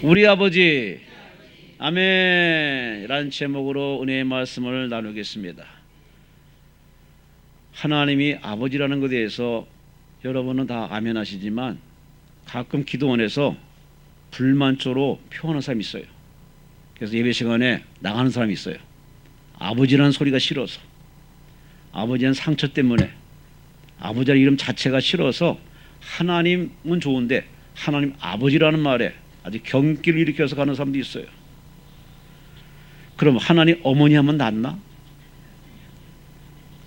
우리 아버지 아멘 라는 제목으로 은혜의 말씀을 나누겠습니다. 하나님이 아버지라는 것에 대해서 여러분은 다 아멘 하시지만 가끔 기도원에서 불만조로 표현하는 사람이 있어요. 그래서 예배 시간에 나가는 사람이 있어요. 아버지라는 소리가 싫어서, 아버지는 상처 때문에, 아버지라는 이름 자체가 싫어서 하나님은 좋은데 하나님 아버지라는 말에 아주 경기를 일으켜서 가는 사람도 있어요. 그럼 하나님 어머니 하면 낫나?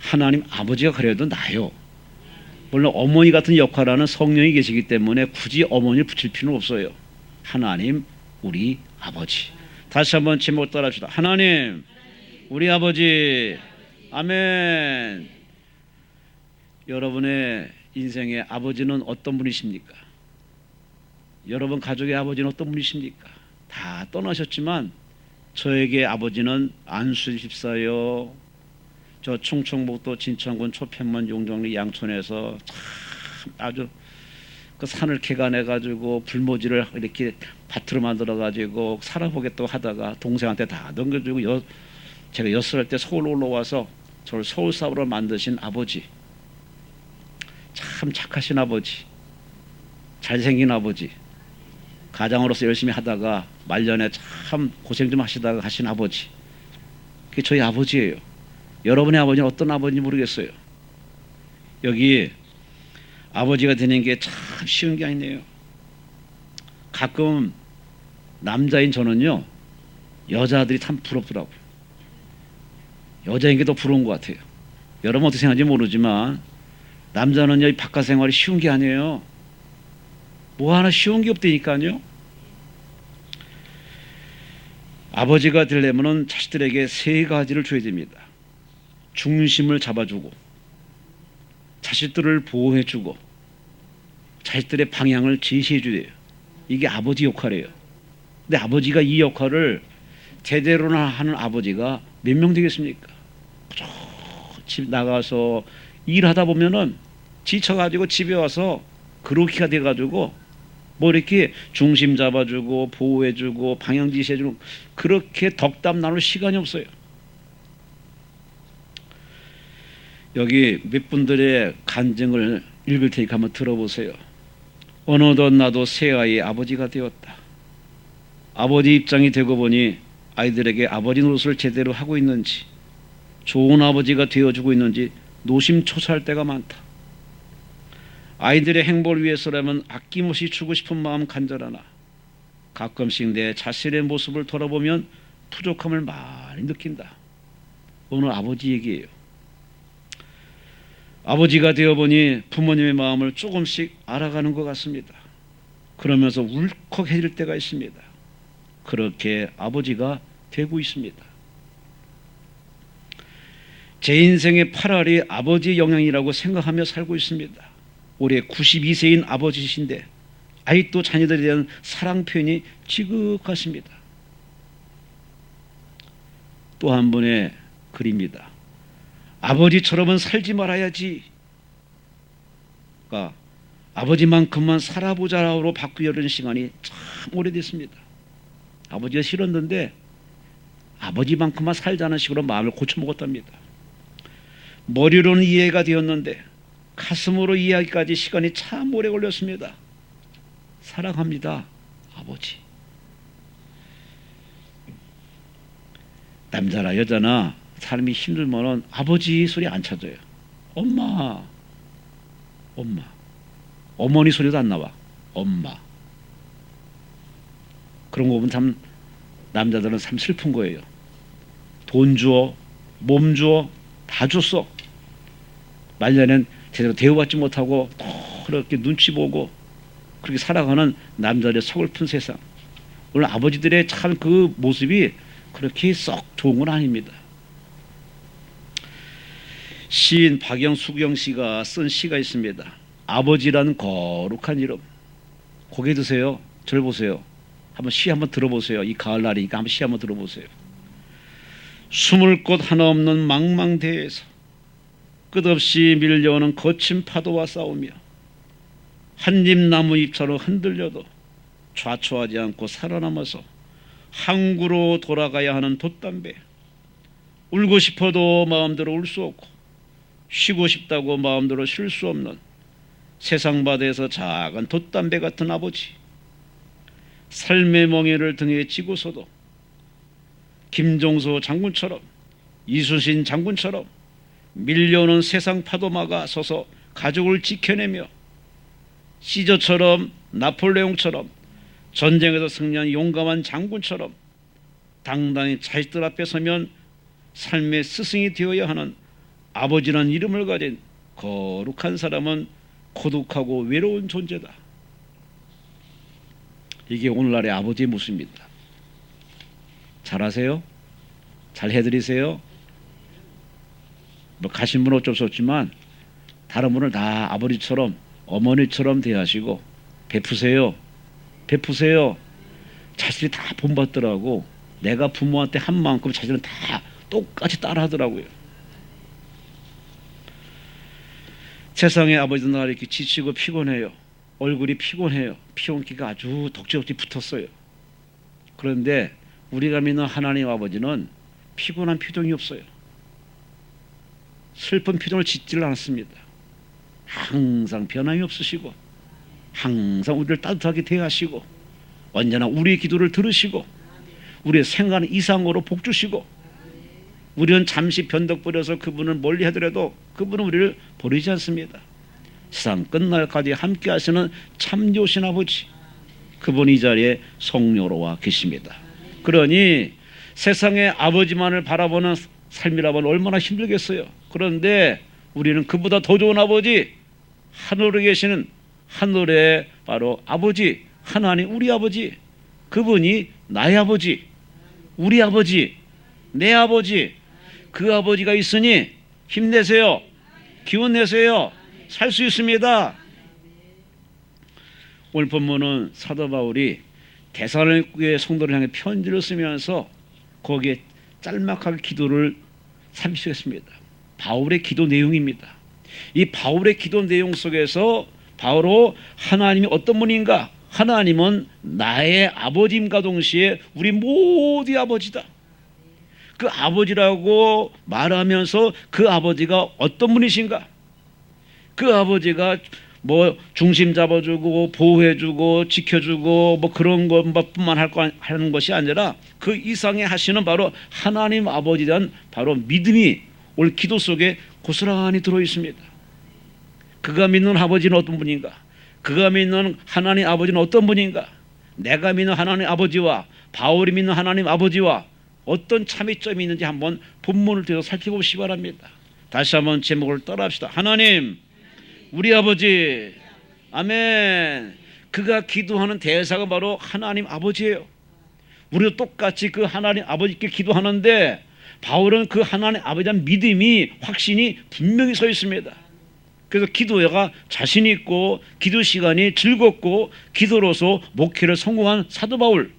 하나님 아버지가 그래도 나요. 물론 어머니 같은 역할을 하는 성령이 계시기 때문에 굳이 어머니를 붙일 필요는 없어요. 하나님 우리 아버지. 다시 한번 제목 따라합시다. 하나님 우리 아버지 아멘. 여러분의 인생의 아버지는 어떤 분이십니까? 여러분 가족의 아버지는 어떤 분이십니까? 다 떠나셨지만 저에게 아버지는 안수 집사요, 저 충청북도 진천군 초평만 용정리 양촌에서 참 아주 그 산을 개간해 가지고 불모지를 이렇게 밭으로 만들어 가지고 살아보겠다고 하다가 동생한테 다 넘겨주고 제가 6살 때 서울 올라와서 저를 서울 사업으로 만드신 아버지, 참 착하신 아버지, 잘생긴 아버지, 가장으로서 열심히 하다가 말년에 참 고생 좀 하시다가 가신 아버지, 그게 저희 아버지예요. 여러분의 아버지는 어떤 아버지인지 모르겠어요. 여기 아버지가 되는 게 참 쉬운 게 아니네요. 가끔 남자인 저는요, 여자들이 참 부럽더라고요. 여자인 게 더 부러운 것 같아요. 여러분 어떻게 생각하는지 모르지만 남자는요, 이 바깥 생활이 쉬운 게 아니에요. 뭐 하나 쉬운 게 없다니까요. 아버지가 되려면 자식들에게 3가지를 줘야 됩니다. 중심을 잡아주고, 자식들을 보호해주고, 자식들의 방향을 제시해줘야 돼요. 이게 아버지 역할이에요. 근데 아버지가 이 역할을 제대로나 하는 아버지가 몇 명 되겠습니까? 집 나가서 일하다 보면은 지쳐가지고 집에 와서 그렇게가 돼가지고 뭐 이렇게 중심 잡아주고 보호해주고 방향 지시해주고 그렇게 덕담 나눌 시간이 없어요. 여기 몇 분들의 간증을 읽을 테니까 한번 들어보세요. 어느덧 나도 새아이의 아버지가 되었다. 아버지 입장이 되고 보니 아이들에게 아버지 노릇을 제대로 하고 있는지, 좋은 아버지가 되어주고 있는지 노심초사할 때가 많다. 아이들의 행복을 위해서라면 아낌없이 주고 싶은 마음 간절하나 가끔씩 내 자신의 모습을 돌아보면 부족함을 많이 느낀다. 오늘 아버지 얘기예요. 아버지가 되어보니 부모님의 마음을 조금씩 알아가는 것 같습니다. 그러면서 울컥해질 때가 있습니다. 그렇게 아버지가 되고 있습니다. 제 인생의 8알이 아버지의 영향이라고 생각하며 살고 있습니다. 올해 92세인 아버지이신데 아직도 자녀들에 대한 사랑 표현이 지극하십니다. 또 한 분의 글입니다. 아버지처럼은 살지 말아야지. 그러니까 아버지만큼만 살아보자로 바꾸려는 시간이 참 오래됐습니다. 아버지가 싫었는데 아버지만큼만 살자는 식으로 마음을 고쳐먹었답니다. 머리로는 이해가 되었는데 가슴으로 이해하기까지 시간이 참 오래 걸렸습니다. 사랑합니다, 아버지. 남자나 여자나 사람이 힘들면 아버지 소리 안 찾아요. 엄마, 엄마. 어머니 소리도 안 나와. 엄마. 그런 거 보면 참 남자들은 참 슬픈 거예요. 돈 주어, 몸 주어, 다 줬어. 말년엔 제대로 대우받지 못하고 그렇게 눈치 보고 그렇게 살아가는 남자들의 서글픈 세상. 오늘 아버지들의 참 그 모습이 그렇게 썩 좋은 건 아닙니다. 시인 박영수경 씨가 쓴 시가 있습니다. 아버지라는 거룩한 이름. 고개 드세요. 저를 보세요. 한번 시 한번 들어보세요. 이 가을날이니까 한번 시 한번 들어보세요. 숨을 곳 하나 없는 망망대해에서 끝없이 밀려오는 거친 파도와 싸우며 한입 나무잎처럼 흔들려도 좌초하지 않고 살아남아서 항구로 돌아가야 하는 돛담배. 울고 싶어도 마음대로 울 수 없고 쉬고 싶다고 마음대로 쉴 수 없는 세상 바다에서 작은 돛담배 같은 아버지. 삶의 멍에를 등에 지고서도 김종서 장군처럼, 이순신 장군처럼 밀려오는 세상 파도 막아 서서 가족을 지켜내며 시저처럼, 나폴레옹처럼 전쟁에서 승리한 용감한 장군처럼 당당히 자식들 앞에 서면 삶의 스승이 되어야 하는 아버지라는 이름을 가진 거룩한 사람은 고독하고 외로운 존재다. 이게 오늘날의 아버지의 모습입니다. 잘하세요? 잘 해드리세요? 뭐 가신 분은 어쩔 수 없지만 다른 분을 다 아버지처럼 어머니처럼 대하시고 베푸세요. 베푸세요. 자식이 다 본받더라고. 내가 부모한테 한 만큼 자식은 다 똑같이 따라하더라고요. 세상의 아버지는 날 이렇게 지치고 피곤해요. 얼굴이 피곤해요. 피곤기가 아주 덕지덕지 붙었어요. 그런데 우리가 믿는 하나님 아버지는 피곤한 표정이 없어요. 슬픈 표정을 짓지를 않습니다. 항상 변함이 없으시고 항상 우리를 따뜻하게 대하시고 언제나 우리의 기도를 들으시고 우리의 생각 이상으로 복 주시고 우리는 잠시 변덕 부려서 그분을 멀리 하더라도 그분은 우리를 버리지 않습니다. 세상 끝날까지 함께 하시는 참 좋으신 아버지, 그분이 이 자리에 성령으로 와 계십니다. 그러니 세상의 아버지만을 바라보는 삶이라면 얼마나 힘들겠어요. 그런데 우리는 그보다 더 좋은 아버지, 하늘에 계시는 하늘의 바로 아버지, 하나님 우리 아버지, 그분이 나의 아버지, 우리 아버지, 내 아버지, 그 아버지가 있으니 힘내세요. 기운 내세요. 살 수 있습니다. 오늘 본문은 사도 바울이 데살로니가의 성도를 향해 편지를 쓰면서 거기에 짤막하게 기도를 삼시했습니다. 바울의 기도 내용입니다. 이 바울의 기도 내용 속에서 바로 하나님이 어떤 분인가? 하나님은 나의 아버지임과 동시에 우리 모두의 아버지다. 그 아버지라고 말하면서 그 아버지가 어떤 분이신가? 그 아버지가 뭐 중심 잡아주고 보호해주고 지켜주고 뭐 그런 것뿐만 하는 것이 아니라 그 이상에 하시는 바로 하나님 아버지에 대한 바로 믿음이 오늘 기도 속에 고스란히 들어있습니다. 그가 믿는 아버지는 어떤 분인가? 그가 믿는 하나님 아버지는 어떤 분인가? 내가 믿는 하나님 아버지와 바울이 믿는 하나님 아버지와 어떤 차이점이 있는지 한번 본문을 통해서 살펴보시기 바랍니다. 다시 한번 제목을 따라합시다. 하나님 우리 아버지. 아멘. 그가 기도하는 대사가 바로 하나님 아버지예요. 우리도 똑같이 그 하나님 아버지께 기도하는데 바울은 그 하나님 아버지에 대한 믿음이 확신이 분명히 서 있습니다. 그래서 기도가 자신 있고 기도 시간이 즐겁고 기도로서 목회를 성공한 사도 바울.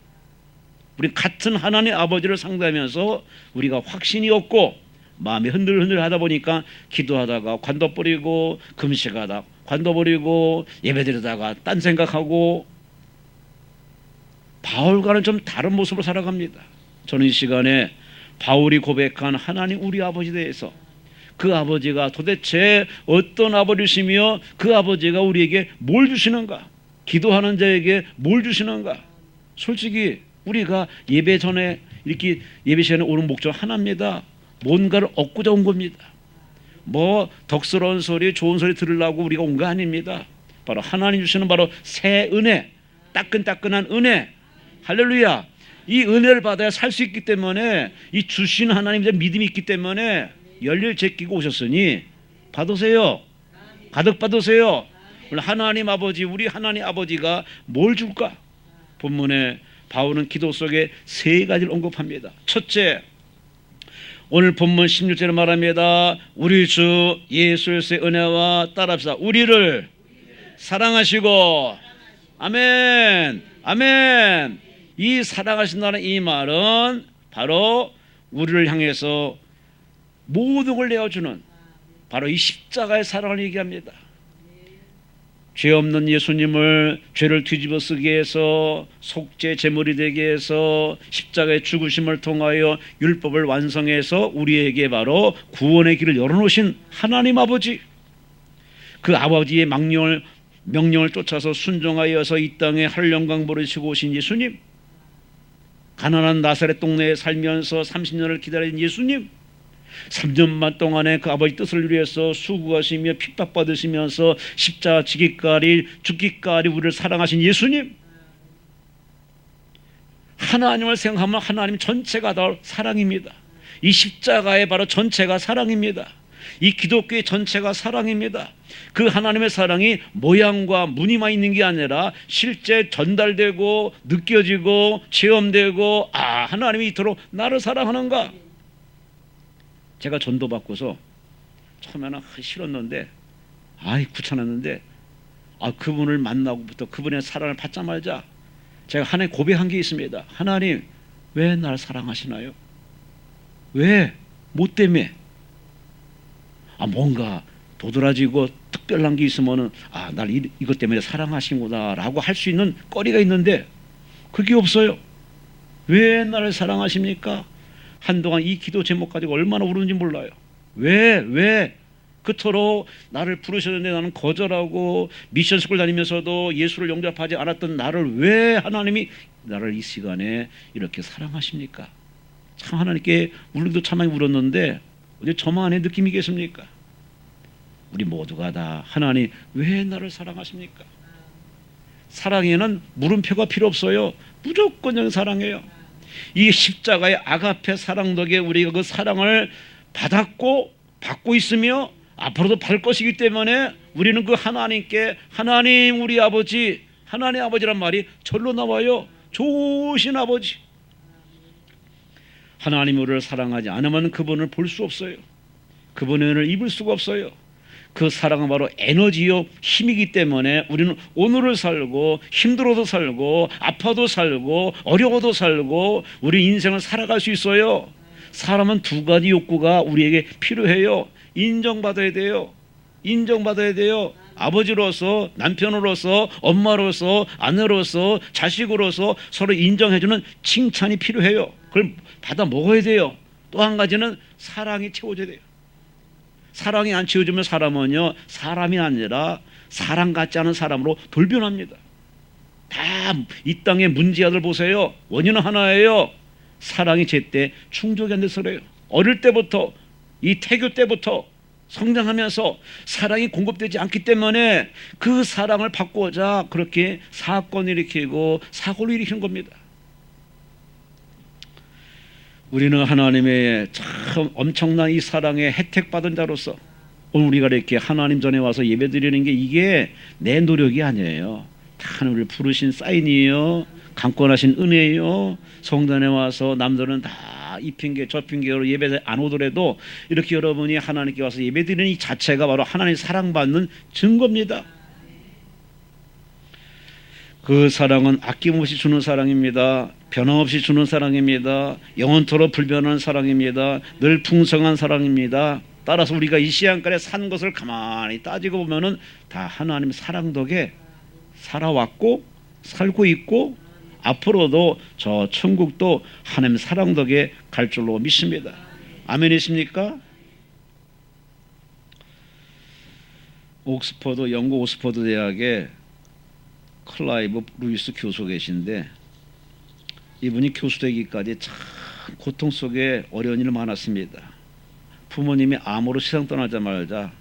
우리 같은 하나님 아버지를 상대하면서 우리가 확신이 없고 마음이 흔들흔들 하다 보니까 기도하다가 관둬버리고 금식하다 관둬버리고 예배드리다가 딴 생각하고 바울과는 좀 다른 모습으로 살아갑니다. 저는 이 시간에 바울이 고백한 하나님 우리 아버지에 대해서 그 아버지가 도대체 어떤 아버지시며 그 아버지가 우리에게 뭘 주시는가? 기도하는 자에게 뭘 주시는가? 솔직히 우리가 예배 전에 이렇게 예배 시간에 오는 목적 하나입니다. 뭔가를 얻고자 온 겁니다. 뭐 덕스러운 소리 좋은 소리 들으려고 우리가 온 거 아닙니다. 바로 하나님 주시는 바로 새 은혜, 따끈따끈한 은혜. 할렐루야. 이 은혜를 받아야 살 수 있기 때문에 이 주신 하나님에 대한 믿음이 있기 때문에 열렬 제끼고 오셨으니 받으세요. 가득 받으세요. 오늘 하나님 아버지, 우리 하나님 아버지가 뭘 줄까? 본문에 바울은 기도 속에 세 가지를 언급합니다. 첫째, 오늘 본문 16절에 말합니다. 우리 주 예수 그리스도의 은혜와 따라합시다. 우리를 사랑하시고, 아멘, 아멘. 이 사랑하신다는 이 말은 바로 우리를 향해서 모든 걸 내어주는 바로 이 십자가의 사랑을 얘기합니다. 죄 없는 예수님을 죄를 뒤집어 쓰게 해서 속죄 제물이 되게 해서 십자가의 죽으심을 통하여 율법을 완성해서 우리에게 바로 구원의 길을 열어놓으신 하나님 아버지, 그 아버지의 명령을 쫓아서 순종하여서 이 땅에 한령강 버리시고 오신 예수님, 가난한 나사렛 동네에 살면서 30년을 기다린 예수님, 3년만 동안에 그 아버지 뜻을 위해서 수고하시며 핍박받으시면서 십자가 지기까지 죽기까지 우리를 사랑하신 예수님, 하나님을 생각하면 하나님 전체가 다 사랑입니다. 이 십자가의 바로 전체가 사랑입니다. 이 기독교의 전체가 사랑입니다. 그 하나님의 사랑이 모양과 무늬만 있는 게 아니라 실제 전달되고 느껴지고 체험되고, 아, 하나님이 이토록 나를 사랑하는가. 제가 전도 받고서 처음에는 싫었는데, 귀찮았는데, 그분을 만나고부터 그분의 사랑을 받자마자 제가 하나님 고백한 게 있습니다. 하나님, 왜 나를 사랑하시나요? 왜? 뭐 때문에? 뭔가 도드라지고 특별한 게 있으면은 날 이것 때문에 사랑하시구나 라고 할 수 있는 거리가 있는데 그게 없어요. 왜 나를 사랑하십니까? 한동안 이 기도 제목 가지고 얼마나 울었는지 몰라요. 왜 그토록 나를 부르셨는데 나는 거절하고 미션 스쿨 다니면서도 예수를 영접하지 않았던 나를 왜 하나님이 나를 이 시간에 이렇게 사랑하십니까? 참 하나님께 울기도 참 많이 울었는데 어제 저만의 느낌이겠습니까? 우리 모두가 다 하나님 왜 나를 사랑하십니까? 사랑에는 물음표가 필요 없어요. 무조건 그냥 사랑해요. 이 십자가의 아가페 사랑 덕에 우리가 그 사랑을 받았고 받고 있으며 앞으로도 받을 것이기 때문에 우리는 그 하나님께 하나님 우리 아버지, 하나님 아버지란 말이 절로 나와요. 좋으신 아버지. 하나님 우리를 사랑하지 않으면 그분을 볼 수 없어요. 그분의 은혜를 입을 수가 없어요. 그 사랑은 바로 에너지요 힘이기 때문에 우리는 오늘을 살고 힘들어도 살고 아파도 살고 어려워도 살고 우리 인생을 살아갈 수 있어요. 사람은 두 가지 욕구가 우리에게 필요해요. 인정받아야 돼요. 인정받아야 돼요. 아버지로서, 남편으로서, 엄마로서, 아내로서, 자식으로서 서로 인정해주는 칭찬이 필요해요. 그걸 받아 먹어야 돼요. 또 한 가지는 사랑이 채워져야 돼요. 사랑이 안 채워지면 사람은요, 사람이 아니라 사랑 같지 않은 사람으로 돌변합니다. 다 이 땅의 문제아들 보세요. 원인은 하나예요. 사랑이 제때 충족이 안 돼서 그래요. 어릴 때부터, 이 태교 때부터 성장하면서 사랑이 공급되지 않기 때문에 그 사랑을 받고자 그렇게 사건을 일으키고 사고를 일으키는 겁니다. 우리는 하나님의 참 엄청난 이 사랑에 혜택받은 자로서 오늘 우리가 이렇게 하나님 전에 와서 예배드리는 게 이게 내 노력이 아니에요. 다 하나님을 부르신 사인이에요. 강권하신 은혜예요. 성전에 와서 남들은 다 이 핑계 저 핑계로 예배 안 오더라도 이렇게 여러분이 하나님께 와서 예배드리는 이 자체가 바로 하나님 사랑받는 증거입니다. 그 사랑은 아낌없이 주는 사랑입니다. 변함없이 주는 사랑입니다. 영원토록 불변하는 사랑입니다. 늘 풍성한 사랑입니다. 따라서 우리가 이 시간까지 산 것을 가만히 따지고 보면은 다 하나님 사랑 덕에 살아왔고 살고 있고 앞으로도 저 천국도 하나님 사랑 덕에 갈 줄로 믿습니다. 아멘이십니까? 영국 옥스퍼드 대학에 클라이브 루이스 교수 계신데 이분이 교수 되기까지 참 고통 속에 어려운 일 많았습니다. 부모님이 암으로 세상 떠나자마자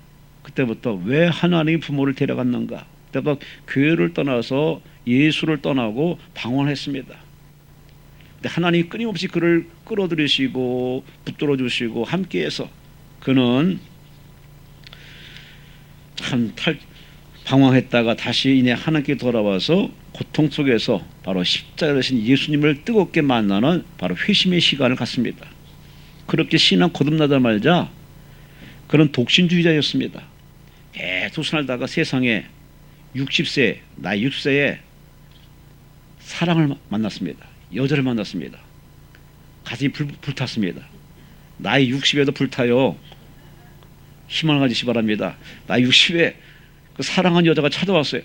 그때부터 왜 하나님이 부모를 데려갔는가, 그때부터 교회를 떠나서 예수를 떠나고 방황했습니다. 근데 하나님이 끊임없이 그를 끌어들이시고 붙들어 주시고 함께해서 그는 참 방황했다가 다시 이내 하나님께 돌아와서 고통 속에서 바로 십자가에 대신 예수님을 뜨겁게 만나는 바로 회심의 시간을 갖습니다. 그렇게 신앙 거듭나자마자 그는 독신주의자였습니다. 계속 살다가 세상에 나이 60세에 사랑을 만났습니다. 여자를 만났습니다. 가슴이 불탔습니다. 나이 60에도 불타요. 희망을 가지시 바랍니다. 나이 60에 그 사랑한 여자가 찾아왔어요.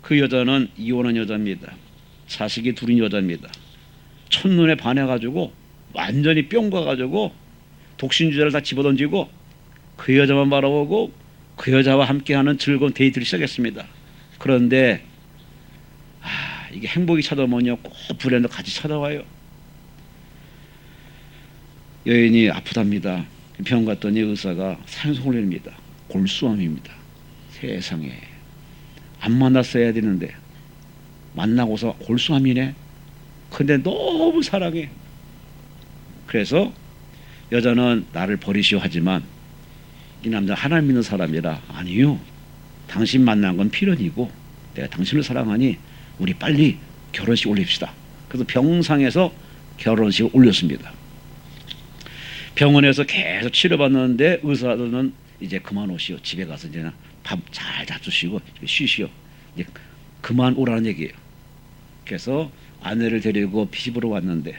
그 여자는 이혼한 여자입니다. 자식이 둘인 여자입니다. 첫눈에 반해가지고 완전히 뿅 가가지고 독신주자를 다 집어던지고 그 여자만 바라보고 그 여자와 함께하는 즐거운 데이트를 시작했습니다. 그런데 이게 행복이 찾아오면요 꼭 불행도 같이 찾아와요. 여인이 아프답니다. 병원 갔더니 의사가 산소를 내립니다. 골수암입니다. 세상에, 안 만났어야 되는데 만나고서 골수암이네. 근데 너무 사랑해. 그래서 여자는 나를 버리시오 하지만 이 남자 하나님 믿는 사람이라, 아니요, 당신 만난 건 필연이고 내가 당신을 사랑하니 우리 빨리 결혼식 올립시다. 그래서 병상에서 결혼식을 올렸습니다. 병원에서 계속 치료받는데 의사들은 이제 그만 오시오. 집에 가서 이제 밥 잘 잡수시고 쉬시오. 이제 그만 오라는 얘기예요. 그래서 아내를 데리고 집으로 왔는데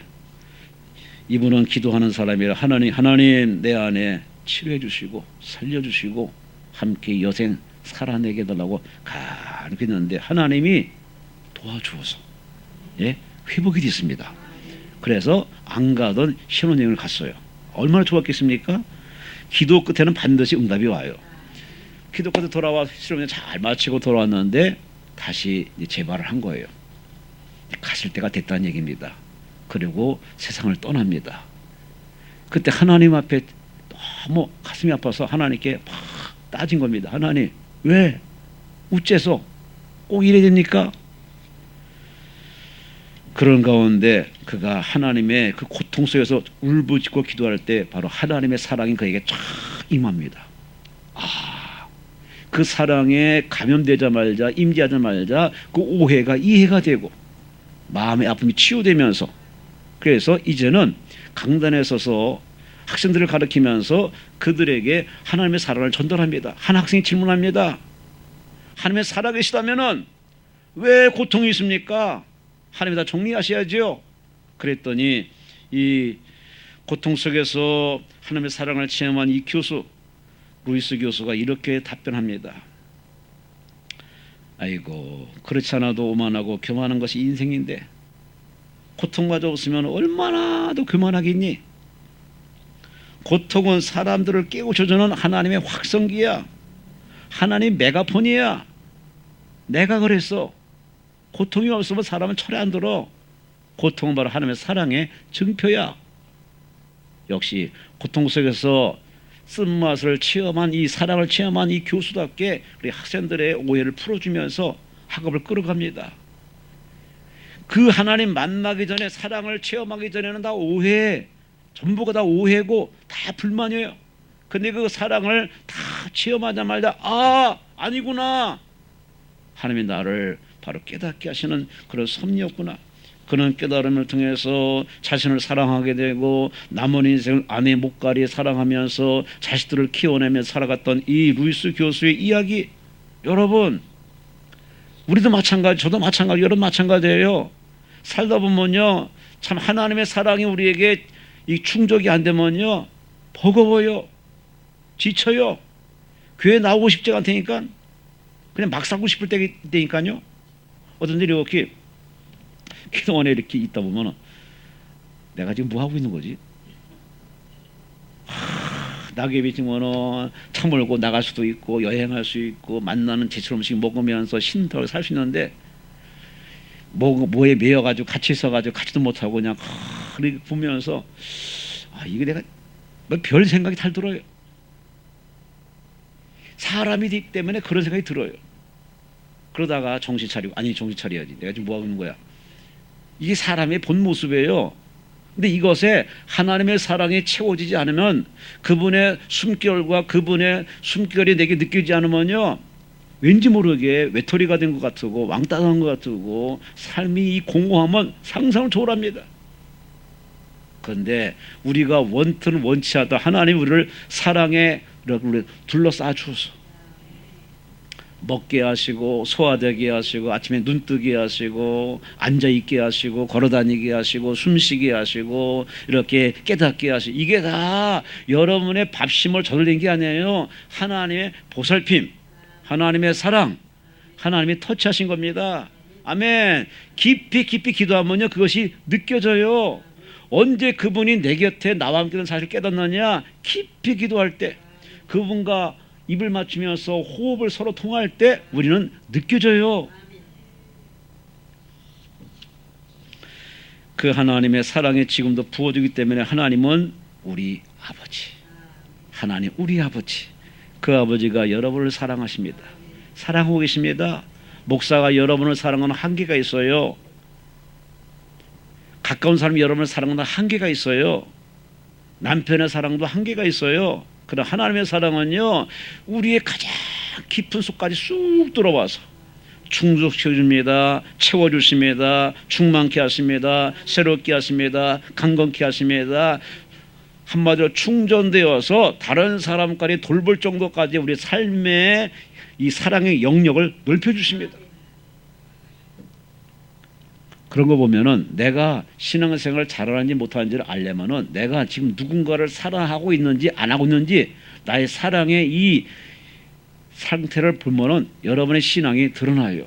이분은 기도하는 사람이라, 하나님 내 아내 치료해 주시고 살려 주시고 함께 여생 살아내게 해달라고 간곡히 했는데 하나님이 도와주어서 회복이 됐습니다. 그래서 안 가던 신혼여행을 갔어요. 얼마나 좋았겠습니까? 기도 끝에는 반드시 응답이 와요. 기도 끝에 돌아와 실험을 잘 마치고 돌아왔는데 다시 재발을 한 거예요. 갔을 때가 됐다는 얘기입니다. 그리고 세상을 떠납니다. 그때 하나님 앞에 너무 가슴이 아파서 하나님께 막 따진 겁니다. 하나님, 왜 우째서 꼭 이래야 됩니까? 그런 가운데 그가 하나님의 그 고통 속에서 울부짖고 기도할 때 바로 하나님의 사랑이 그에게 쫙 임합니다. 그 사랑에 감염되자마자, 임재하자마자 그 오해가 이해가 되고 마음의 아픔이 치유되면서, 그래서 이제는 강단에 서서 학생들을 가르치면서 그들에게 하나님의 사랑을 전달합니다. 한 학생이 질문합니다. 하나님의 살아계시다면은 왜 고통이 있습니까? 하나님이 다 정리하셔야죠. 그랬더니 이 고통 속에서 하나님의 사랑을 체험한 이 교수, 루이스 교수가 이렇게 답변합니다. 아이고, 그렇지 않아도 오만하고 교만한 것이 인생인데 고통마저 없으면 얼마나 더 교만하겠니? 고통은 사람들을 깨우쳐주는 하나님의 확성기야. 하나님 메가폰이야. 내가 그랬어. 고통이 없으면 사람은 철에 안 들어. 고통은 바로 하나님의 사랑의 증표야. 역시 고통 속에서 쓴맛을 체험한, 이 사랑을 체험한 이 교수답게 우리 학생들의 오해를 풀어주면서 학업을 끌어갑니다. 그 하나님 만나기 전에, 사랑을 체험하기 전에는 다 오해, 전부가 다 오해고 다 불만이에요. 근데 그 사랑을 다 체험하자마자 아니구나, 하나님이 나를 바로 깨닫게 하시는 그런 섭리였구나. 그런 깨달음을 통해서 자신을 사랑하게 되고 남은 인생을 아내 목가리에 사랑하면서 자식들을 키워내며 살아갔던 이 루이스 교수의 이야기, 여러분 우리도 마찬가지, 저도 마찬가지, 여러분 마찬가지예요. 살다 보면요 참 하나님의 사랑이 우리에게 이 충족이 안 되면요 버거워요, 지쳐요, 교회 나오고 싶지가 않다니까, 그냥 막 살고 싶을 때니까요. 어떤 일이 이렇게 기도원에 이렇게 있다 보면 내가 지금 뭐 하고 있는 거지? 낙엽이 지면 차 몰고 나갈 수도 있고 여행할 수 있고 만나는 제철 음식 먹으면서 신터를 살 수 있는데 뭐에 매여가지고 같이 있어가지고 같이도 못하고 그냥 이렇게 보면서 이게 내가 별 생각이 잘 들어요. 사람이기 때문에 그런 생각이 들어요. 그러다가 정신 차리고, 정신 차려야지, 내가 지금 뭐 하고 있는 거야. 이게 사람의 본 모습이에요. 근데 이것에 하나님의 사랑이 채워지지 않으면, 그분의 숨결과 그분의 숨결이 내게 느껴지지 않으면요 왠지 모르게 외톨이가 된 것 같고 왕따 당한 것 같고 삶이 이 공허함은 상상을 초월합니다. 그런데 우리가 원튼 원치 않다 하나님 우리를 사랑에 둘러싸 주어서 먹게 하시고 소화되게 하시고 아침에 눈뜨게 하시고 앉아있게 하시고 걸어다니게 하시고 숨쉬게 하시고 이렇게 깨닫게 하시고, 이게 다 여러분의 밥심을 저들린 게 아니에요. 하나님의 보살핌, 하나님의 사랑, 하나님이 터치하신 겁니다. 아멘. 깊이 깊이 기도하면요 그것이 느껴져요. 언제 그분이 내 곁에 나와 함께는 사실 깨닫느냐? 깊이 기도할 때, 그분과 입을 맞추면서 호흡을 서로 통할 때 우리는 느껴져요. 그 하나님의 사랑이 지금도 부어지기 때문에 하나님은 우리 아버지, 하나님 우리 아버지, 그 아버지가 여러분을 사랑하십니다. 사랑하고 계십니다. 목사가 여러분을 사랑하는 한계가 있어요. 가까운 사람이 여러분을 사랑하는 한계가 있어요. 남편의 사랑도 한계가 있어요. 그러나 하나님의 사랑은요 우리의 가장 깊은 속까지 쑥 들어와서 충족시켜줍니다. 채워주십니다. 충만케 하십니다. 새롭게 하십니다. 강건케 하십니다. 한마디로 충전되어서 다른 사람까지 돌볼 정도까지 우리 삶의 이 사랑의 영역을 넓혀주십니다. 그런 거 보면은 내가 신앙생활을 잘하는지 못하는지를 알려면은 내가 지금 누군가를 사랑하고 있는지 안 하고 있는지 나의 사랑의 이 상태를 보면은 여러분의 신앙이 드러나요.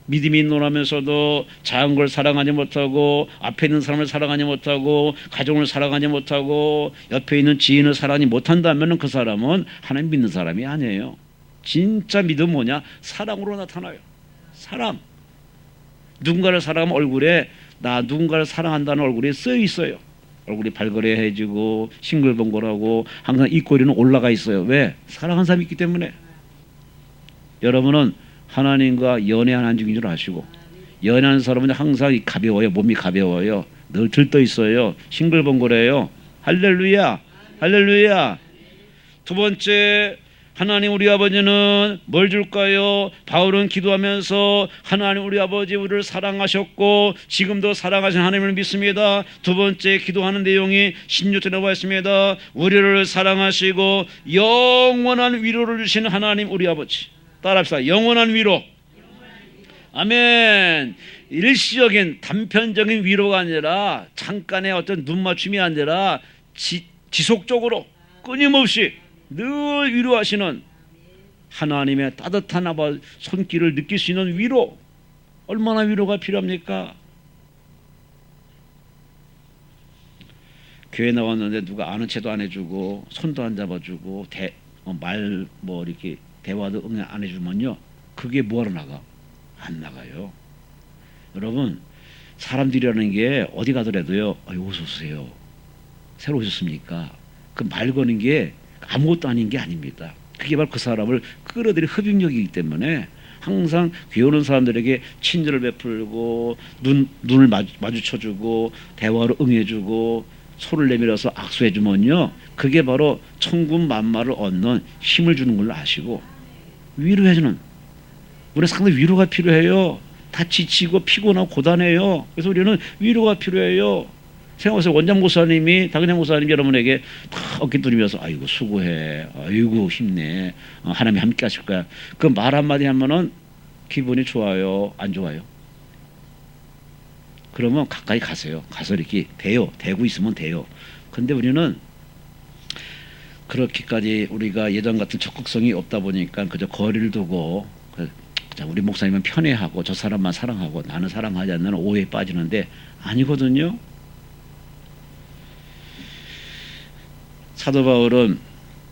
믿음이 있노라면서도 작은 걸 사랑하지 못하고 앞에 있는 사람을 사랑하지 못하고 가족을 사랑하지 못하고 옆에 있는 지인을 사랑하지 못한다면 그 사람은 하나님 믿는 사람이 아니에요. 진짜 믿음은 뭐냐? 사랑으로 나타나요. 사랑. 누군가를 사랑하면 얼굴에 나 누군가를 사랑한다는 얼굴이 쓰여 있어요. 얼굴이 발그레해지고 싱글벙글하고 항상 입꼬리는 올라가 있어요. 왜? 사랑하는 사람이 있기 때문에. 여러분은 하나님과 연애하는 중인 줄 아시고 연애하는 사람은 항상 가벼워요. 몸이 가벼워요. 늘 들떠 있어요. 싱글벙글해요. 할렐루야, 할렐루야. 두 번째, 하나님 우리 아버지는 뭘 줄까요? 바울은 기도하면서 하나님 우리 아버지 우리를 사랑하셨고 지금도 사랑하신 하나님을 믿습니다. 두 번째 기도하는 내용이 16절에 나와 있습니다. 우리를 사랑하시고 영원한 위로를 주시는 하나님 우리 아버지. 따라합시다. 영원한 위로. 아멘. 일시적인 단편적인 위로가 아니라 잠깐의 어떤 눈맞춤이 아니라 지속적으로 끊임없이 늘 위로하시는 하나님의 따뜻한 손길을 느낄 수 있는 위로. 얼마나 위로가 필요합니까? 교회 나왔는데 누가 아는 체도 안 해주고 손도 안 잡아주고 말 이렇게 대화도 응애 안 해주면요 그게 뭐하러 나가? 안 나가요. 여러분 사람들이라는 게 어디 가더라도요 어서 오세요. 새로 오셨습니까? 그 말 거는 게 아무것도 아닌 게 아닙니다. 그게 바로 그 사람을 끌어들일 흡입력이기 때문에 항상 교회 오는 사람들에게 친절을 베풀고 눈을 마주쳐주고 대화로 응해주고 손을 내밀어서 악수해주면요 그게 바로 천군 만마를 얻는 힘을 주는 걸로 아시고 위로해주는 우리 상당히 위로가 필요해요. 다 지치고 피곤하고 고단해요. 그래서 우리는 위로가 필요해요. 생각해보세요. 원장 목사님이 당장 목사님이 여러분에게 다 어깨 두리면서 아이고 수고해, 아이고 힘내, 하나님이 함께 하실 거야. 그 말 한마디 하면은 기분이 좋아요, 안 좋아요? 그러면 가까이 가세요. 가서 이렇게 대고 있으면 돼요. 근데 우리는 그렇게까지 우리가 예전 같은 적극성이 없다 보니까 그저 거리를 두고 우리 목사님은 편애하고 저 사람만 사랑하고 나는 사랑하지 않는 오해에 빠지는데 아니거든요. 사도 바울은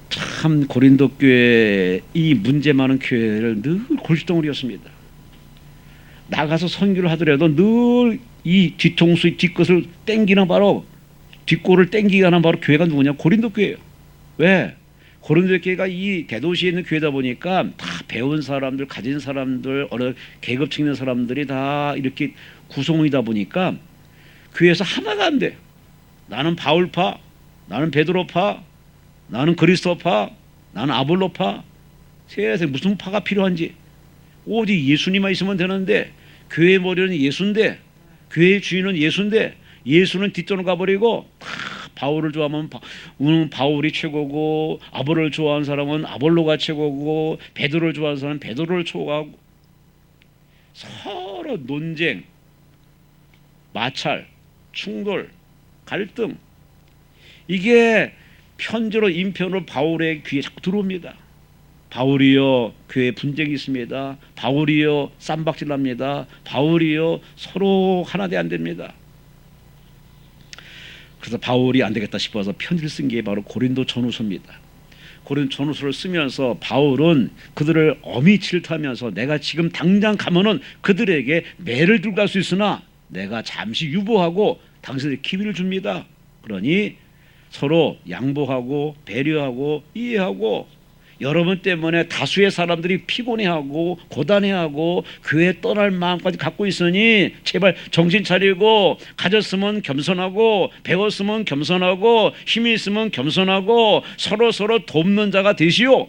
참 고린도 교회 이 문제 많은 교회를 늘 골칫덩어리였습니다. 나가서 선교를 하더라도 늘 이 뒤통수 뒷것을 땡기는 바로 뒷골을 땡기게 하는 바로 교회가 누구냐? 고린도 교회예요. 왜? 고린도 교회가 이 대도시에 있는 교회다 보니까 다 배운 사람들, 가진 사람들, 어느 계급층 있는 사람들이 다 이렇게 구성이다 보니까 교회에서 하나가 안 돼. 나는 바울파, 나는 베드로파, 나는 그리스도파, 나는 아볼로파. 세상에 무슨 파가 필요한지. 오직 예수님만 있으면 되는데 교회의 머리는 예수인데 교회의 주인은 예수인데 예수는 뒷전을 가버리고 바울을 좋아하면 바울이 최고고 아볼로를 좋아하는 사람은 아볼로가 최고고 베드로를 좋아하는 사람은 베드로를 좋아하고 서로 논쟁, 마찰, 충돌, 갈등 이게 편지로 인편으로 바울의 귀에 자꾸 들어옵니다. 바울이여 교회 분쟁이 있습니다. 바울이여 쌈박질납니다. 바울이여 서로 하나 돼 안 됩니다. 그래서 바울이 안 되겠다 싶어서 편지를 쓴 게 바로 고린도 전후서입니다. 고린도 전후서를 쓰면서 바울은 그들을 엄히 질투하면서 내가 지금 당장 가면은 그들에게 매를 들고 갈 수 있으나 내가 잠시 유보하고 당신들에게 기회를 줍니다. 그러니 서로 양보하고 배려하고 이해하고, 여러분 때문에 다수의 사람들이 피곤해하고 고단해하고 교회 떠날 마음까지 갖고 있으니 제발 정신 차리고, 가졌으면 겸손하고 배웠으면 겸손하고 힘이 있으면 겸손하고 서로 돕는 자가 되시오.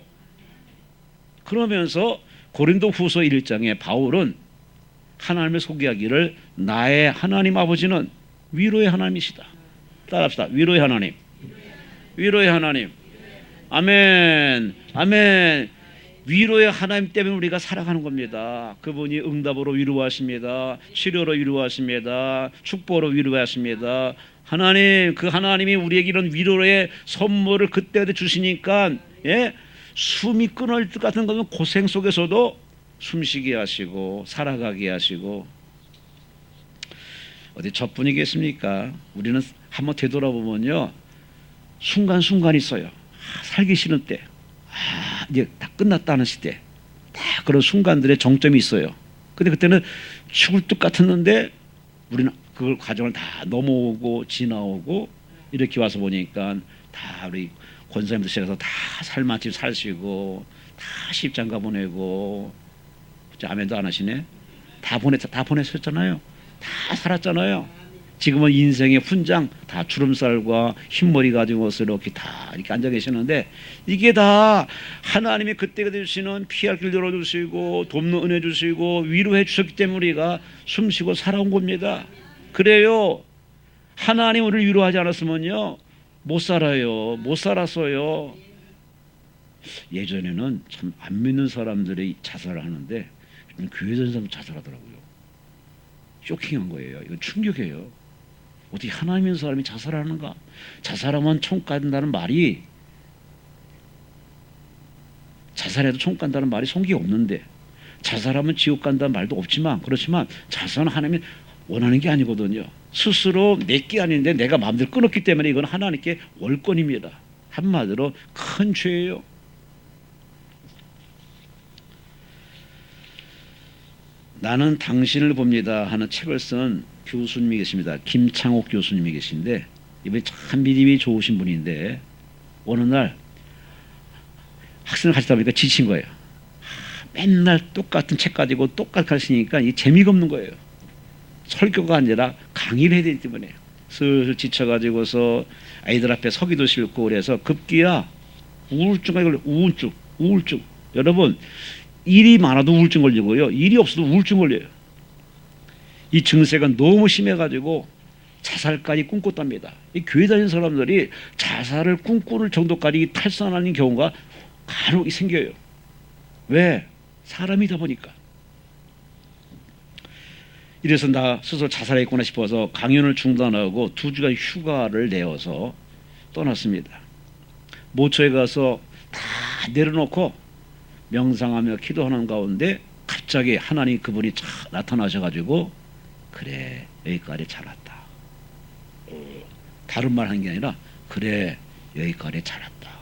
그러면서 고린도 후서 1장에 바울은 하나님을 소개하기를 나의 하나님 아버지는 위로의 하나님이시다. 따라합시다. 위로의 하나님. 위로의 하나님. 아멘. 아멘. 위로의 하나님 때문에 우리가 살아가는 겁니다. 그분이 응답으로 위로하십니다. 치료로 위로하십니다. 축복으로 위로하십니다. 하나님, 그 하나님이 우리에게 이런 위로의 선물을 그때그때 주시니까, 예? 숨이 끊어질 것 같은 거는 고생 속에서도 숨쉬게 하시고 살아가게 하시고. 어디 저뿐이겠습니까? 우리는 한번 되돌아보면요, 순간순간 있어요. 살기 싫은 때, 이제 다 끝났다는 시대, 다 그런 순간들의 정점이 있어요. 근데 그때는 죽을 듯 같았는데 우리는 그걸 과정을 다 넘어오고 지나오고 이렇게 와서 보니까 다 우리 권사님들 시작해서 다 살맛집 사시고 다 십장가 보내고, 아멘도 안 하시네. 다 보내셨잖아요. 다 살았잖아요. 지금은 인생의 훈장 다 주름살과 흰머리 가지고서 이렇게 다 이렇게 앉아 계시는데, 이게 다 하나님이 그때가 주시는 피할 길 열어주시고 돕는 은혜 주시고 위로해 주셨기 때문에 우리가 숨쉬고 살아온 겁니다. 그래요. 하나님 우리를 위로하지 않았으면요 못 살아요. 못 살았어요. 예전에는 참 안 믿는 사람들이 자살을 하는데 교회 다니는 사람 자살하더라고요. 쇼킹한 거예요. 이건 충격이에요. 어떻게 하나님 있는 사람이 자살하는가? 자살하면 천국 간다는 말이, 자살해도 천국 간다는 말이 성경에 없는데, 자살하면 지옥 간다는 말도 없지만, 그렇지만 자살은 하나님이 원하는 게 아니거든요. 스스로 내게 아닌데 내가 마음대로 끊었기 때문에 이건 하나님께 월권입니다. 한마디로 큰 죄예요. 나는 당신을 봅니다 하는 책을 쓴 교수님이 계십니다. 김창옥 교수님이 계신데, 이분이 참 믿음이 좋으신 분인데 어느 날 학생을 가르치다 보니까 지친 거예요. 맨날 똑같은 책 가지고 똑같이 가르치니까 이 재미가 없는 거예요. 설교가 아니라 강의를 해야 되기 때문에 슬슬 지쳐가지고서 아이들 앞에 서기도 싫고, 그래서 급기야 우울증이 걸려. 우울증. 여러분, 일이 많아도 우울증 걸리고요, 일이 없어도 우울증 걸려요. 이 증세가 너무 심해가지고 자살까지 꿈꿨답니다. 이 교회 다니는 사람들이 자살을 꿈꾸는 정도까지 탈선하는 경우가 간혹 생겨요. 왜? 사람이다 보니까. 이래서 나 스스로 자살했구나 싶어서 강연을 중단하고 2주간 휴가를 내어서 떠났습니다. 모처에 가서 다 내려놓고 명상하며 기도하는 가운데 갑자기 하나님 그분이 나타나셔가지고, 그래 여기까지 잘 왔다. 다른 말 하는 게 아니라 그래 여기까지 잘 왔다.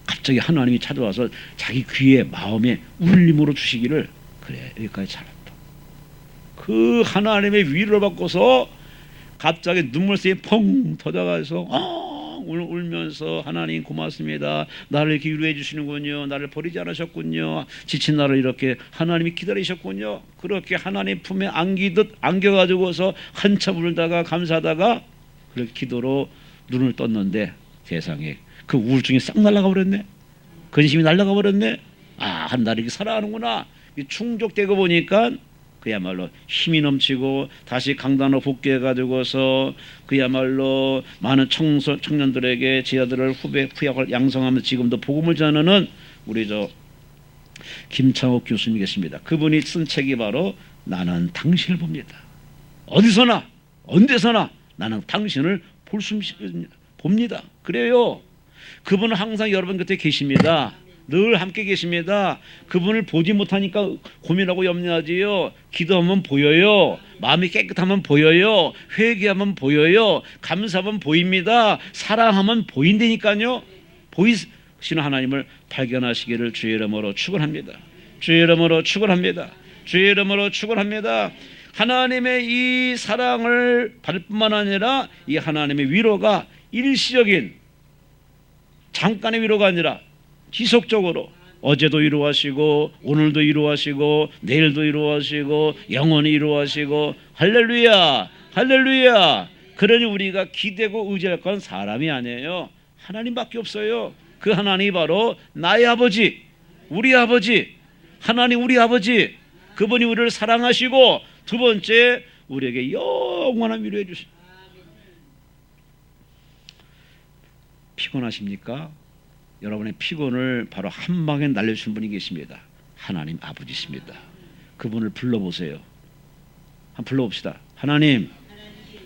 갑자기 하나님이 찾아와서 자기 귀에 마음에 울림으로 주시기를, 그래 여기까지 잘 왔다. 그 하나님의 위로를 받고서 갑자기 눈물샘이 펑 터져가서 울면서 하나님 고맙습니다. 나를 이렇게 위로해 주시는군요. 나를 버리지 않으셨군요. 지친 나를 이렇게 하나님이 기다리셨군요. 그렇게 하나님 품에 안기듯 안겨가지고서 한참 울다가 감사하다가 그렇게 기도로 눈을 떴는데 세상에 그 우울증이 싹 날아가 버렸네. 근심이 날아가 버렸네. 한 날 이렇게 살아가는구나. 충족되고 보니까 그야말로 힘이 넘치고 다시 강단으로 복귀해가지고서 그야말로 많은 청년들에게 제 아들을 후약을 양성하면서 지금도 복음을 전하는 우리 김창옥 교수님 계십니다. 그분이 쓴 책이 바로 나는 당신을 봅니다. 어디서나 언제서나 나는 당신을 봅니다. 그래요. 그분은 항상 여러분 곁에 계십니다. 늘 함께 계십니다. 그분을 보지 못하니까 고민하고 염려하지요. 기도하면 보여요. 마음이 깨끗하면 보여요. 회개하면 보여요. 감사하면 보입니다. 사랑하면 보인다니까요. 보이시는 하나님을 발견하시기를 주의 이름으로 축원합니다. 주의 이름으로 축원합니다. 주의 이름으로 축원합니다. 하나님의 이 사랑을 받을 뿐만 아니라 이 하나님의 위로가 일시적인 잠깐의 위로가 아니라 지속적으로 어제도 위로하시고 오늘도 위로하시고 내일도 위로하시고 영원히 위로하시고 할렐루야 할렐루야. 그러니 우리가 기대고 의지할 건 사람이 아니에요. 하나님밖에 없어요. 그 하나님이 바로 나의 아버지, 우리 아버지, 하나님 우리 아버지. 그분이 우리를 사랑하시고 두 번째 우리에게 영원한 위로해 주십니다. 피곤하십니까? 여러분의 피곤을 바로 한 방에 날려주신 분이 계십니다. 하나님 아버지십니다. 그분을 불러보세요. 한번 불러봅시다. 하나님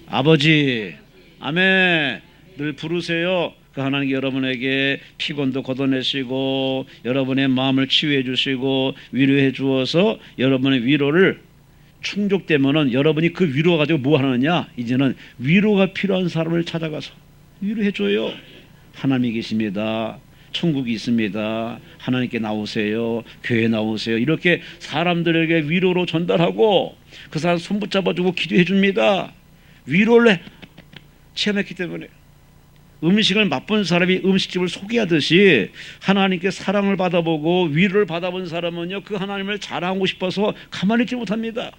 아버지, 아멘. 늘 부르세요. 그 하나님께 여러분에게 피곤도 걷어내시고 여러분의 마음을 치유해 주시고 위로해 주어서 여러분의 위로를 충족되면은 여러분이 그 위로 가지고 뭐 하느냐? 이제는 위로가 필요한 사람을 찾아가서 위로해 줘요. 하나님이 계십니다. 천국이 있습니다. 하나님께 나오세요. 교회 나오세요. 이렇게 사람들에게 위로로 전달하고 그 사람 손 붙잡아주고 기도해 줍니다. 위로를 체험했기 때문에 음식을 맛본 사람이 음식집을 소개하듯이 하나님께 사랑을 받아보고 위로를 받아본 사람은요 그 하나님을 자랑하고 싶어서 가만히 있지 못합니다.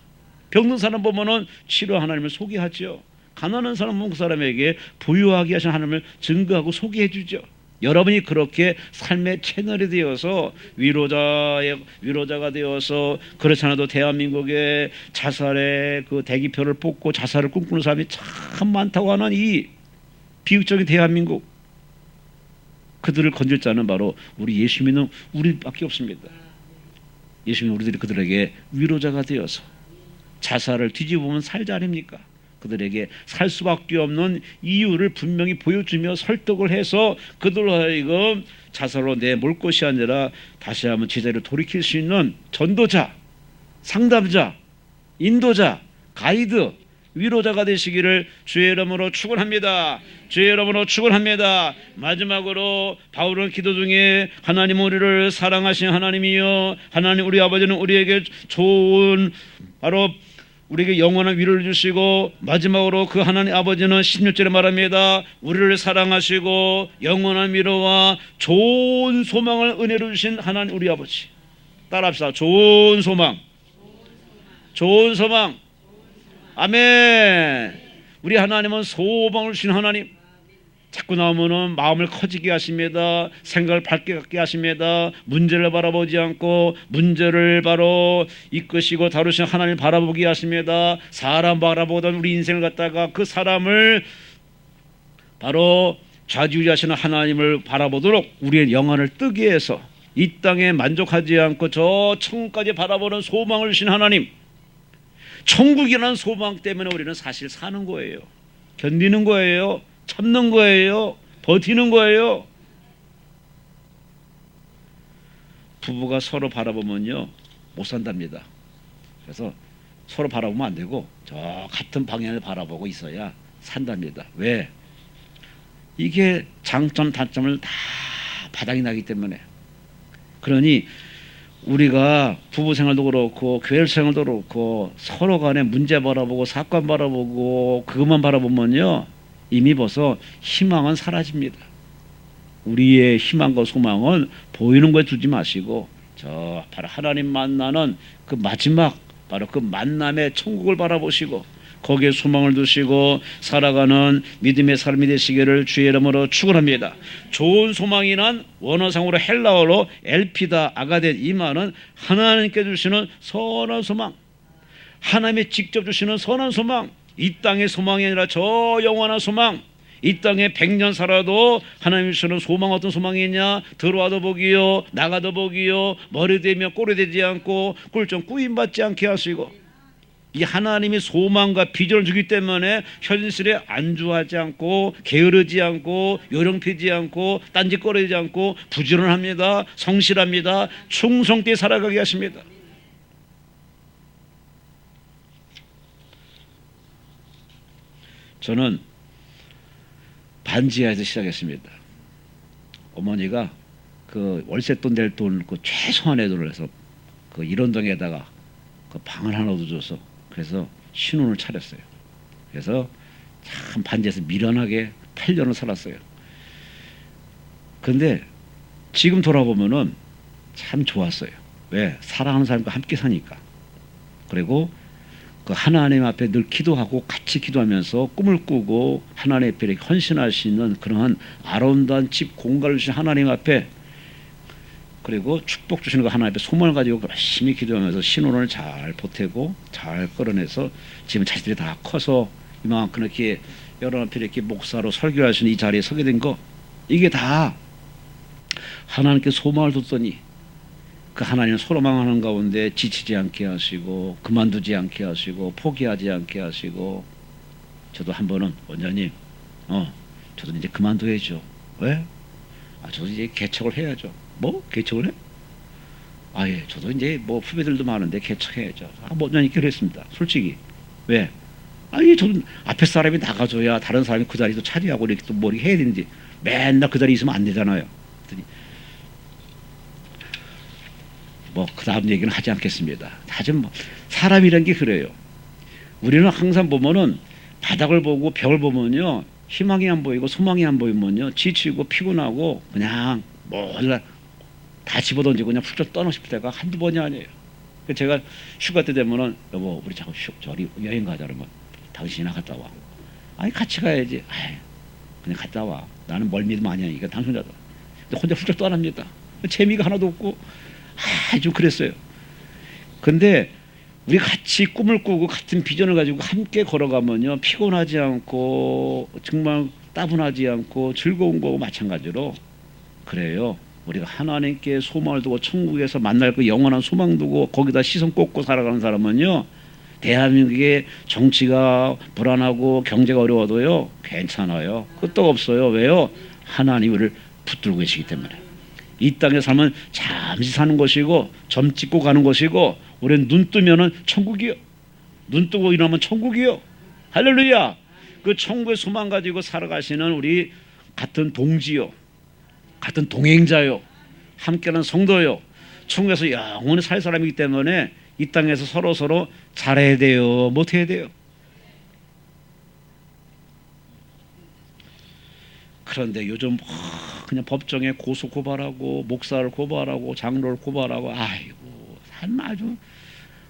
병든 사람 보면은 치료 하나님을 소개하죠. 가난한 사람 보면 그 사람에게 부유하게 하신 하나님을 증거하고 소개해 주죠. 여러분이 그렇게 삶의 채널이 되어서 위로자가 되어서 그렇지 않아도 대한민국의 자살의 그 대기표를 뽑고 자살을 꿈꾸는 사람이 참 많다고 하는 이 비극적인 대한민국, 그들을 건질 자는 바로 우리 예수 믿는 우리밖에 없습니다. 예수 믿는 우리들이 그들에게 위로자가 되어서 자살을 뒤집으면 살자 아닙니까? 그들에게 살 수밖에 없는 이유를 분명히 보여주며 설득을 해서 그들로 하여금 자살로 내몰 것이 아니라 다시 한번 제자리로 돌이킬 수 있는 전도자, 상담자, 인도자, 가이드, 위로자가 되시기를 주의 이름으로 축원합니다. 주의 이름으로 축원합니다. 마지막으로 바울은 기도 중에 하나님 우리를 사랑하신 하나님이요 하나님 우리 아버지는 우리에게 좋은 바로 우리에게 영원한 위로를 주시고 마지막으로 그 하나님 아버지는 16절에 말합니다. 우리를 사랑하시고 영원한 위로와 좋은 소망을 은혜로 주신 하나님 우리 아버지. 따라합시다. 좋은 소망, 좋은 소망. 아멘. 우리 하나님은 소망을 주신 하나님. 자꾸 나오면은 마음을 커지게 하십니다. 생각을 밝게 갖게 하십니다. 문제를 바라보지 않고 문제를 바로 이끄시고 다루시는 하나님을 바라보게 하십니다. 사람 바라보던 우리 인생을 갖다가 그 사람을 바로 좌지우지하시는 하나님을 바라보도록 우리의 영혼을 뜨게 해서 이 땅에 만족하지 않고 저 천국까지 바라보는 소망을 주신 하나님. 천국이라는 소망 때문에 우리는 사실 사는 거예요. 견디는 거예요. 참는 거예요. 버티는 거예요. 부부가 서로 바라보면요 못 산답니다. 그래서 서로 바라보면 안 되고 저 같은 방향을 바라보고 있어야 산답니다. 왜? 이게 장점 단점을 다 바닥이 나기 때문에. 그러니 우리가 부부 생활도 그렇고 교회 생활도 그렇고 서로 간에 문제 바라보고 사건 바라보고 그것만 바라보면요 이미 벌써 희망은 사라집니다. 우리의 희망과 소망은 보이는 거에 두지 마시고 저 바로 하나님 만나는 그 마지막 바로 그 만남의 천국을 바라보시고 거기에 소망을 두시고 살아가는 믿음의 삶이 되시기를 주의 이름으로 축원합니다. 좋은 소망이란 원어상으로 헬라어로 엘피다 아가덴, 이 말은 하나님께 주시는 선한 소망, 하나님이 직접 주시는 선한 소망. 이 땅의 소망이 아니라 저 영원한 소망. 이 땅에 100년 살아도 하나님 주시는 소망 어떤 소망이냐? 들어와도 복이요 나가도 복이요 머리 되며 꼴이 되지 않고 꿀좀 꾸임받지 않게 하시고 이 하나님이 소망과 비전을 주기 때문에 현실에 안주하지 않고 게으르지 않고 요령피지 않고 딴짓거리지 않고 부지런합니다. 성실합니다. 충성되게 살아가게 하십니다. 저는 반지하에서 시작했습니다. 어머니가 그 월세돈 낼 돈 그 최소한의 돈을 해서 그 일원동에다가 그 방을 하나 얻어줘서 그래서 신혼을 차렸어요. 그래서 참 반지에서 미련하게 8년을 살았어요. 그런데 지금 돌아보면은 참 좋았어요. 왜? 사랑하는 사람과 함께 사니까. 그리고 그 하나님 앞에 늘 기도하고 같이 기도하면서 꿈을 꾸고 하나님 앞에 이렇게 헌신할 수 있는 그러한 아름다운 집 공간을 주신 하나님 앞에, 그리고 축복 주시는 거 하나님 앞에 소망을 가지고 열심히 기도하면서 신혼을 잘 보태고 잘 끌어내서 지금 자식들이 다 커서 이만큼 이렇게 여러분 앞에 이렇게 목사로 설교할 수 있는 이 자리에 서게 된 거, 이게 다 하나님께 소망을 뒀더니 그 하나님 소망하는 가운데 지치지 않게 하시고 그만두지 않게 하시고 포기하지 않게 하시고, 저도 한 번은 원장님 저도 이제 그만둬야죠. 왜? 저도 이제 개척을 해야죠. 뭐? 개척을 해? 예, 저도 이제 뭐 후배들도 많은데 개척해야죠. 원장님 그랬습니다. 솔직히. 왜? 저도 앞에 사람이 나가줘야 다른 사람이 그 자리도 차지하고 이렇게 또 뭐 이렇게 해야 되는지, 맨날 그 자리에 있으면 안 되잖아요. 뭐 그 다음 얘기는 하지 않겠습니다. 하지만 뭐 사람이란 게 그래요. 우리는 항상 보면은 바닥을 보고 벽을 보면요, 희망이 안 보이고 소망이 안 보이면요 지치고 피곤하고 그냥 몰라 다 집어던지고 그냥 훌쩍 떠나고 싶을 때가 한두 번이 아니에요. 제가 휴가 때 되면은 여보 우리 자꾸 저리 여행 가자 그러면 당신이나 갔다 와. 같이 가야지. 그냥 갔다 와. 나는 멀미도 많이 하니까 당신 혼자. 근데 혼자 훌쩍 떠납니다. 재미가 하나도 없고 좀 그랬어요. 근데 우리 같이 꿈을 꾸고 같은 비전을 가지고 함께 걸어가면요 피곤하지 않고 정말 따분하지 않고 즐거운 거고 마찬가지로 그래요. 우리가 하나님께 소망을 두고 천국에서 만날 그 영원한 소망 두고 거기다 시선 꽂고 살아가는 사람은요, 대한민국의 정치가 불안하고 경제가 어려워도요 괜찮아요. 끄떡 없어요. 왜요? 하나님 우리를 붙들고 계시기 때문에. 이 땅에 살면 잠시 사는 것이고 점 찍고 가는 것이고, 우리는 눈 뜨면은 천국이요. 눈 뜨고 일어나면 천국이요. 할렐루야. 그 천국의 소망 가지고 살아가시는 우리 같은 동지요, 같은 동행자요, 함께하는 성도요, 천국에서 영원히 살 사람이기 때문에 이 땅에서 서로 잘해야 돼요, 못해야 돼요. 그런데 요즘 그냥 법정에 고소 고발하고 목사를 고발하고 장로를 고발하고, 아주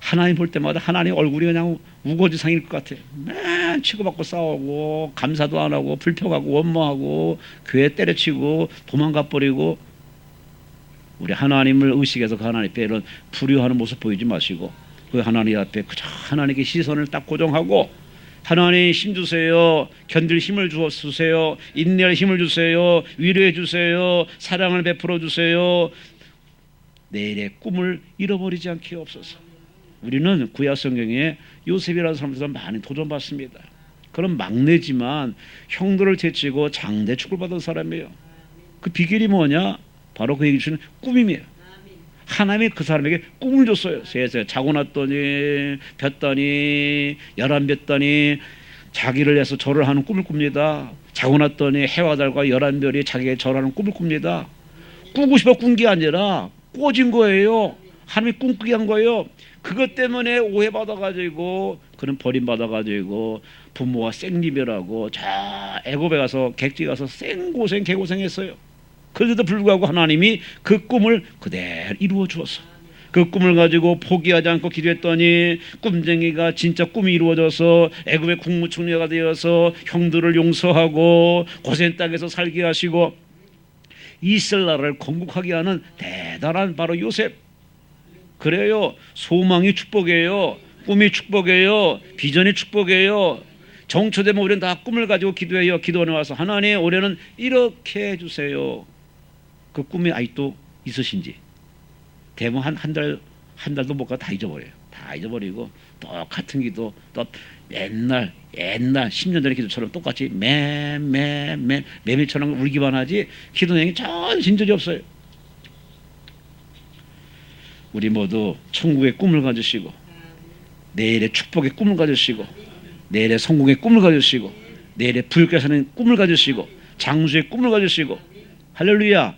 하나님 볼 때마다 하나님 얼굴이 그냥 우거지상일 것 같아요. 맨 치고받고 싸우고 감사도 안 하고 불평하고 원망하고 교회 때려치고 도망가 버리고. 우리 하나님을 의식해서 그 하나님 앞에 이런 불효하는 모습 보이지 마시고 그 하나님 앞에 그저 하나님께 시선을 딱 고정하고, 하나님 힘 주세요, 견딜 힘을 주세요, 인내할 힘을 주세요, 위로해 주세요, 사랑을 베풀어 주세요. 내일의 꿈을 잃어버리지 않게 없어서. 우리는 구약 성경에 요셉이라는 사람에서 많이 도전받습니다. 그런 막내지만 형들을 제치고 장대 축복을 받은 사람이에요. 그 비결이 뭐냐? 바로 그 얘기 주는 꿈이에요. 하나님이 그 사람에게 꿈을 줬어요. 세상에 자고 났더니 볕더니 열한 볕더니 자기를 위해서 절을 하는 꿈을 꿉니다. 자고 났더니 해와 달과 열한 별이 자기에게 절하는 꿈을 꿉니다. 꾸고 싶어 꾼 게 아니라 꿔진 거예요. 하나님이 꿈꾸게 한 거예요. 그것 때문에 오해받아가지고 그는 버림받아가지고 부모와 생리별하고 저 애굽에 가서 객지 가서 생고생 개고생했어요. 그런데도 불구하고 하나님이 그 꿈을 그대로 이루어 주었어. 그 꿈을 가지고 포기하지 않고 기도했더니 꿈쟁이가 진짜 꿈이 이루어져서 애굽의 국무총리가 되어서 형들을 용서하고 고센 땅에서 살게 하시고 이스라엘 나라를 건국하게 하는 대단한 바로 요셉. 그래요. 소망이 축복이에요. 꿈이 축복이에요. 비전이 축복이에요. 정초되면 우리는 다 꿈을 가지고 기도해요. 기도원에 와서 하나님 올해는 이렇게 해주세요. 그 꿈이 아직도 있으신지. 대부분 한 달도 못 가 다 잊어버려요. 다 잊어버리고 똑같은 기도 또 맨날 옛날 10년 전의 기도처럼 똑같이 매매처럼 울기만 하지 기도 내용이 전 진전이 없어요. 우리 모두 천국의 꿈을 가지시고 내일의 축복의 꿈을 가지시고 내일의 성공의 꿈을 가지시고 내일의 부유하게 사는 꿈을 가지시고 장수의 꿈을 가지시고 할렐루야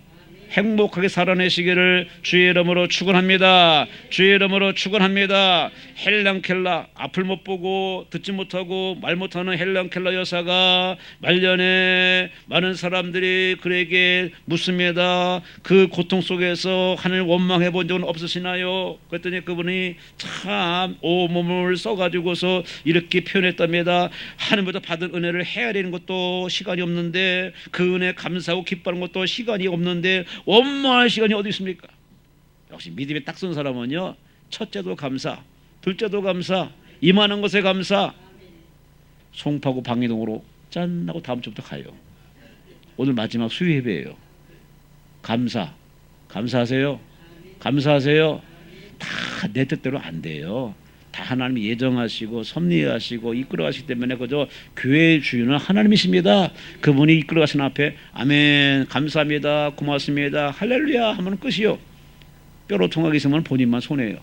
행복하게 살아내시기를 주의 이름으로 축원합니다. 주의 이름으로 축원합니다. 헬랑켈라 앞을 못 보고 듣지 못하고 말 못하는 헬랑켈라 여사가 말년에 많은 사람들이 그에게 묻습니다. 그 고통 속에서 하나님을 원망해 본 적은 없으시나요? 그랬더니 그분이 참 온몸을 써가지고서 이렇게 표현했답니다. 하나님보다 받은 은혜를 헤아리는 것도 시간이 없는데 그 은혜 감사하고 기뻐하는 것도 시간이 없는데 원망할 시간이 어디 있습니까? 역시 믿음에 딱 선 사람은요 첫째도 감사, 둘째도 감사, 임하는 것에 감사. 송파구 방이동으로 짠 하고 다음 주부터 가요. 오늘 마지막 수요 예배예요. 감사, 감사하세요. 감사하세요. 다 내 뜻대로 안 돼요. 다 하나님이 예정하시고 섭리하시고 이끌어가시기 때문에 그저 교회의 주인은 하나님이십니다. 그분이 이끌어가신 앞에 아멘 감사합니다 고맙습니다 할렐루야 하면 끝이요. 뼈로 통하게 있으면 본인만 손해요.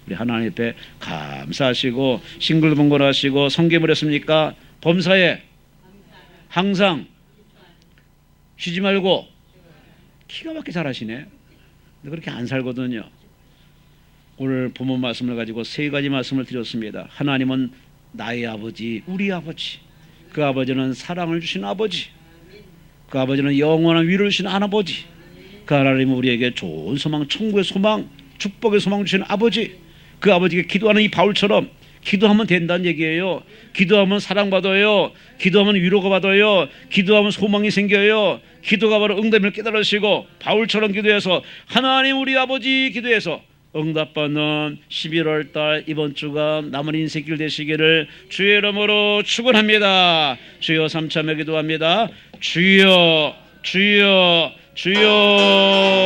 우리 하나님 앞에 감사하시고 싱글벙글하시고 성경을 했습니까? 범사에 항상 쉬지 말고 기가 막히게 잘하시네. 근데 그렇게 안 살거든요. 오늘 본문 말씀을 가지고 세 가지 말씀을 드렸습니다. 하나님은 나의 아버지, 우리 아버지. 그 아버지는 사랑을 주신 아버지. 그 아버지는 영원한 위로를 주신 아버지. 그 하나님은 우리에게 좋은 소망, 천국의 소망, 축복의 소망 주신 아버지. 그 아버지께 기도하는 이 바울처럼 기도하면 된다는 얘기예요. 기도하면 사랑받아요. 기도하면 위로가 받아요. 기도하면 소망이 생겨요. 기도가 바로 응답을 깨달으시고 바울처럼 기도해서 하나님 우리 아버지 기도해서 응답받는 11월 달 이번 주가 남은 인생길 되시기를 주의 이름으로 축원합니다. 주여 삼참에 기도합니다. 주여 주여 주여